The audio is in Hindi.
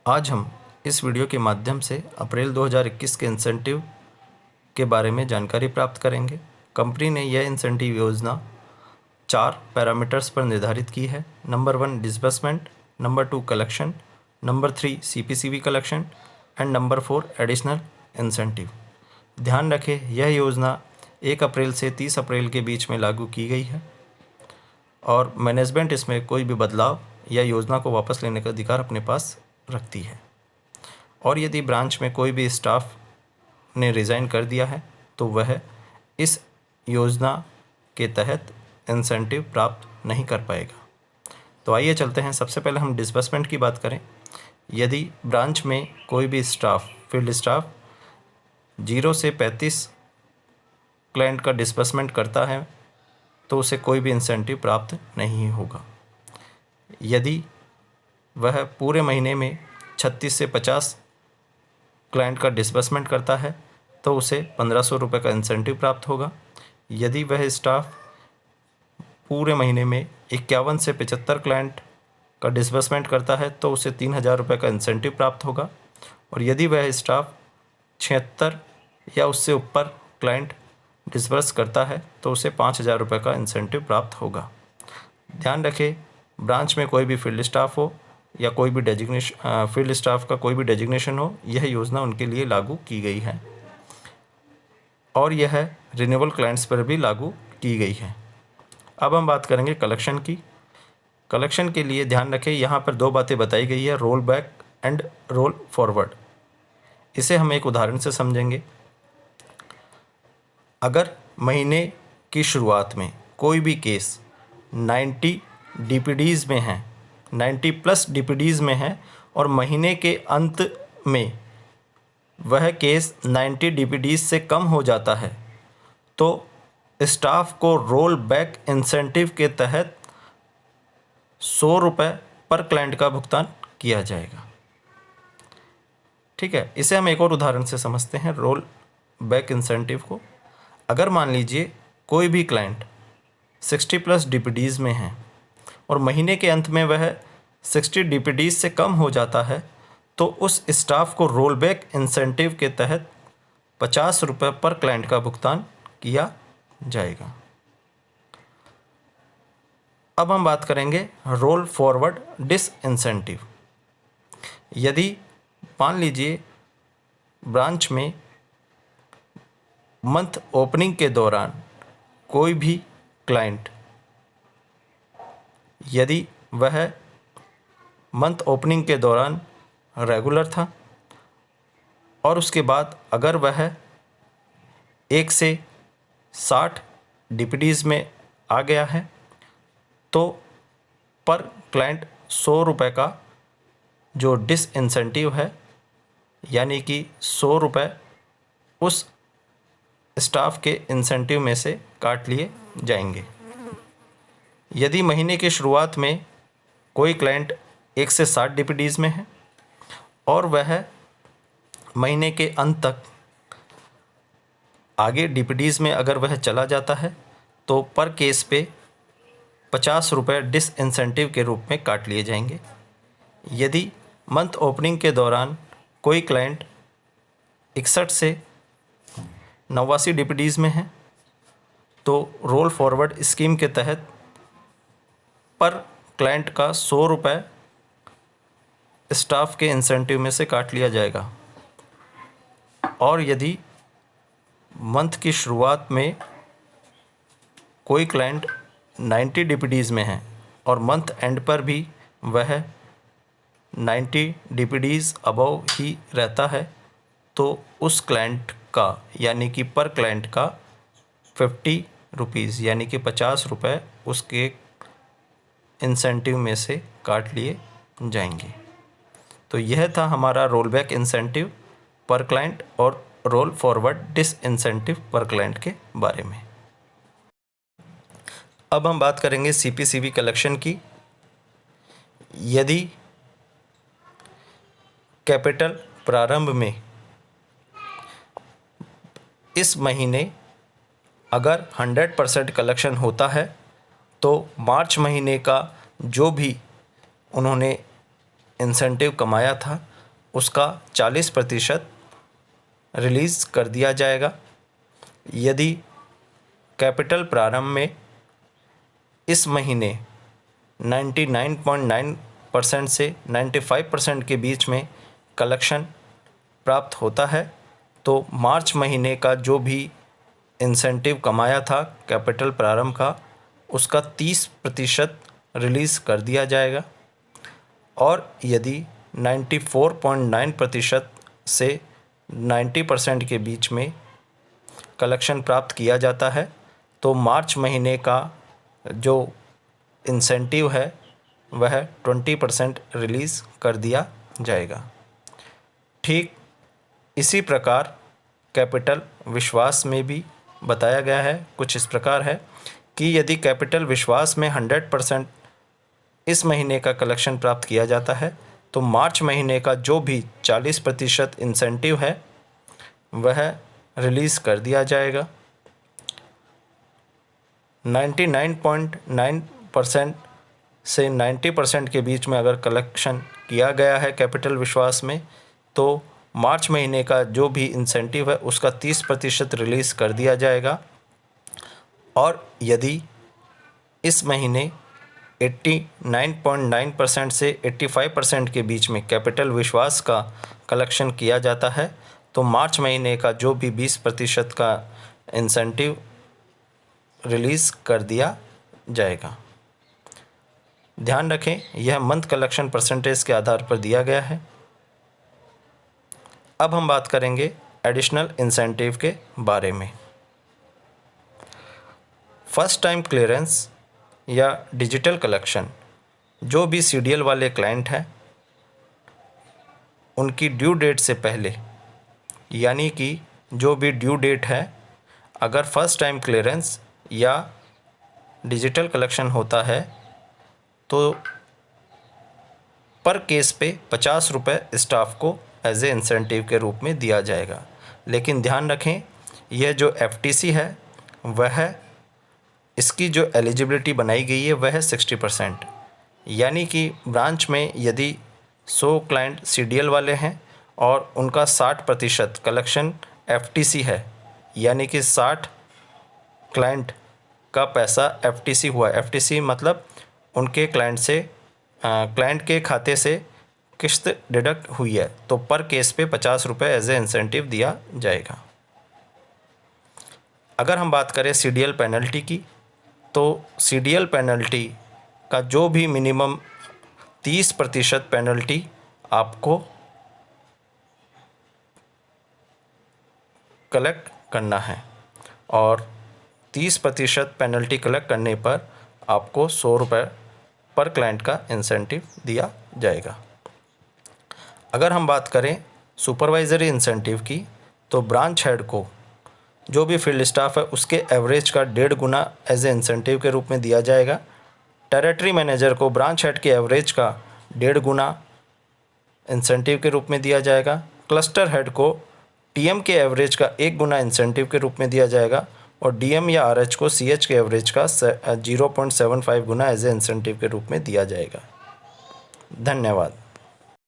आज हम इस वीडियो के माध्यम से अप्रैल 2021 के इंसेंटिव के बारे में जानकारी प्राप्त करेंगे। कंपनी ने यह इंसेंटिव योजना 4 पैरामीटर्स पर निर्धारित की है। Number 1 disbursement, number 2 collection, number 3 CPCV collection and number 4 additional incentive. ध्यान रखें, यह योजना 1 अप्रैल से 30 अप्रैल के बीच में लागू की गई है और मैनेजमेंट इसमें कोई भी बदलाव या योजना को वापस लेने का अधिकार अपने पास रखती है। और यदि ब्रांच में कोई भी स्टाफ ने रिज़ाइन कर दिया है तो वह इस योजना के तहत इंसेंटिव प्राप्त नहीं कर पाएगा। तो आइए चलते हैं। सबसे पहले हम डिसबर्समेंट की बात करें। यदि ब्रांच में कोई भी स्टाफ, फील्ड स्टाफ 0 से 35 क्लाइंट का डिसबर्समेंट करता है तो उसे कोई भी इंसेंटिव प्राप्त नहीं होगा। यदि वह पूरे महीने में 36 से 50 क्लाइंट का डिसबर्समेंट करता है तो उसे 1500 रुपये का इंसेंटिव प्राप्त होगा। यदि वह स्टाफ पूरे महीने में 51 से 75 क्लाइंट का डिसबर्समेंट करता है तो उसे 3000 रुपये का इंसेंटिव प्राप्त होगा। और यदि वह स्टाफ 76 या उससे ऊपर क्लाइंट डिसबर्स करता है तो उसे 5000 रुपये का इंसेंटिव प्राप्त होगा। ध्यान रखें, ब्रांच में कोई भी फील्ड स्टाफ हो या कोई भी फील्ड स्टाफ का कोई भी डेजिग्नेशन हो, यह योजना उनके लिए लागू की गई है और यह रिन्यूएबल क्लाइंट्स पर भी लागू की गई है। अब हम बात करेंगे कलेक्शन की। कलेक्शन के लिए ध्यान रखें, यहाँ पर 2 बातें बताई गई है, roll back and roll forward. इसे हम एक उदाहरण से समझेंगे। अगर महीने की शुरुआत में कोई भी केस 90 डीपीडीज़ में है, 90+ डीपीडीज़ में है और महीने के अंत में वह केस 90 डीपीडीज़ से कम हो जाता है तो स्टाफ को रोल बैक इंसेंटिव के तहत 100 रुपये पर क्लाइंट का भुगतान किया जाएगा। ठीक है, इसे हम एक और उदाहरण से समझते हैं रोल बैक इंसेंटिव को। अगर मान लीजिए कोई भी क्लाइंट 60+ डीपीडीज़ में है और महीने के अंत में वह 60 डीपीडीज़ से कम हो जाता है तो उस स्टाफ को रोल बैक इंसेंटिव के तहत 50 रुपये पर क्लाइंट का भुगतान किया जाएगा। अब हम बात करेंगे रोल फॉरवर्ड डिस इंसेंटिव। यदि मान लीजिए ब्रांच में मंथ ओपनिंग के दौरान कोई भी क्लाइंट, यदि वह मंथ ओपनिंग के दौरान रेगुलर था और उसके बाद अगर वह 1 से 60 डीपीडीज़ में आ गया है तो पर क्लाइंट 100 रुपये का जो डिस इंसेंटिव है, यानी कि 100 रुपये उस स्टाफ के इंसेंटिव में से काट लिए जाएंगे। यदि महीने की शुरुआत में कोई क्लाइंट 1 से 60 डीपीडीज़ में है और वह महीने के अंत तक आगे डीपीडीज़ में अगर वह चला जाता है तो पर केस पे 50 रुपये डिस इंसेंटिव के रूप में काट लिए जाएंगे। यदि मंथ ओपनिंग के दौरान कोई क्लाइंट 61 से 89 डीपीडीज़ में है तो रोल फॉरवर्ड स्कीम के तहत पर क्लाइंट का 100 रुपये स्टाफ के इंसेंटिव में से काट लिया जाएगा। और यदि मंथ की शुरुआत में कोई क्लाइंट 90 डीपीडीज़ में है और मंथ एंड पर भी वह 90 डीपीडीज़ अबव ही रहता है तो उस क्लाइंट का, यानी कि पर क्लाइंट का 50 रुपीज़ यानी कि 50 रुपये उसके इंसेंटिव में से काट लिए जाएंगे। तो यह था हमारा रोल बैक इंसेंटिव पर क्लाइंट और रोल फॉरवर्ड डिस इंसेंटिव पर क्लाइंट के बारे में। अब हम बात करेंगे सीपीसीवी कलेक्शन की। यदि कैपिटल प्रारंभ में इस महीने अगर 100% कलेक्शन होता है तो मार्च महीने का जो भी उन्होंने इंसेंटिव कमाया था उसका 40% रिलीज़ कर दिया जाएगा। यदि कैपिटल प्रारंभ में इस महीने 99.9% से 95% के बीच में कलेक्शन प्राप्त होता है तो मार्च महीने का जो भी इंसेंटिव कमाया था कैपिटल प्रारंभ का, उसका 30% रिलीज़ कर दिया जाएगा। और यदि 94.9% से 90% के बीच में कलेक्शन प्राप्त किया जाता है तो मार्च महीने का जो इंसेंटिव है वह 20% रिलीज़ कर दिया जाएगा। ठीक इसी प्रकार कैपिटल विश्वास में भी बताया गया है। कुछ इस प्रकार है कि यदि कैपिटल विश्वास में 100% इस महीने का कलेक्शन प्राप्त किया जाता है तो मार्च महीने का जो भी 40% इंसेंटिव है वह रिलीज़ कर दिया जाएगा। 99.9% से 90% के बीच में अगर कलेक्शन किया गया है कैपिटल विश्वास में तो मार्च महीने का जो भी इंसेंटिव है उसका 30% रिलीज़ कर दिया जाएगा। और यदि इस महीने 89.9% से 85% के बीच में कैपिटल विश्वास का कलेक्शन किया जाता है तो मार्च महीने का जो भी 20% का इंसेंटिव रिलीज़ कर दिया जाएगा। ध्यान रखें, यह मंथ कलेक्शन परसेंटेज के आधार पर दिया गया है। अब हम बात करेंगे एडिशनल इंसेंटिव के बारे में। फर्स्ट टाइम क्लियरेंस या डिजिटल कलेक्शन, जो भी सीडीएल वाले क्लाइंट हैं उनकी ड्यू डेट से पहले, यानी कि जो भी ड्यू डेट है, अगर फर्स्ट टाइम क्लियरेंस या डिजिटल कलेक्शन होता है तो पर केस पे 50 रुपये स्टाफ को एज ए इंसेंटिव के रूप में दिया जाएगा। लेकिन ध्यान रखें, यह जो एफटीसी है वह इसकी जो एलिजिबिलिटी बनाई गई है वह है 60%, यानी कि ब्रांच में यदि 100 क्लाइंट सीडीएल वाले हैं और उनका 60% कलेक्शन एफटीसी है, यानी कि 60 क्लाइंट का पैसा एफटीसी हुआ। एफटीसी मतलब उनके क्लाइंट के खाते से किस्त डिडक्ट हुई है, तो पर केस पे 50 रुपये एज ए इंसेंटिव दिया जाएगा। अगर हम बात करें सीडीएल पेनल्टी की, तो सीडीएल पेनल्टी का जो भी मिनिमम 30% पेनल्टी आपको कलेक्ट करना है और 30% पेनल्टी कलेक्ट करने पर आपको 100 रुपये पर क्लाइंट का इंसेंटिव दिया जाएगा। अगर हम बात करें सुपरवाइजरी इंसेंटिव की, तो ब्रांच हेड को जो भी फील्ड स्टाफ है उसके एवरेज का 1.5 गुना एज ए इंसेंटिव के रूप में दिया जाएगा। टेरिटरी मैनेजर को ब्रांच हेड के एवरेज का 1.5 गुना इंसेंटिव के रूप में दिया जाएगा। क्लस्टर हेड को टीएम के एवरेज का 1 गुना इंसेंटिव के रूप में दिया जाएगा और डीएम या आरएच को सीएच के एवरेज का 0.75 गुना एज ए इंसेंटिव के रूप में दिया जाएगा। धन्यवाद।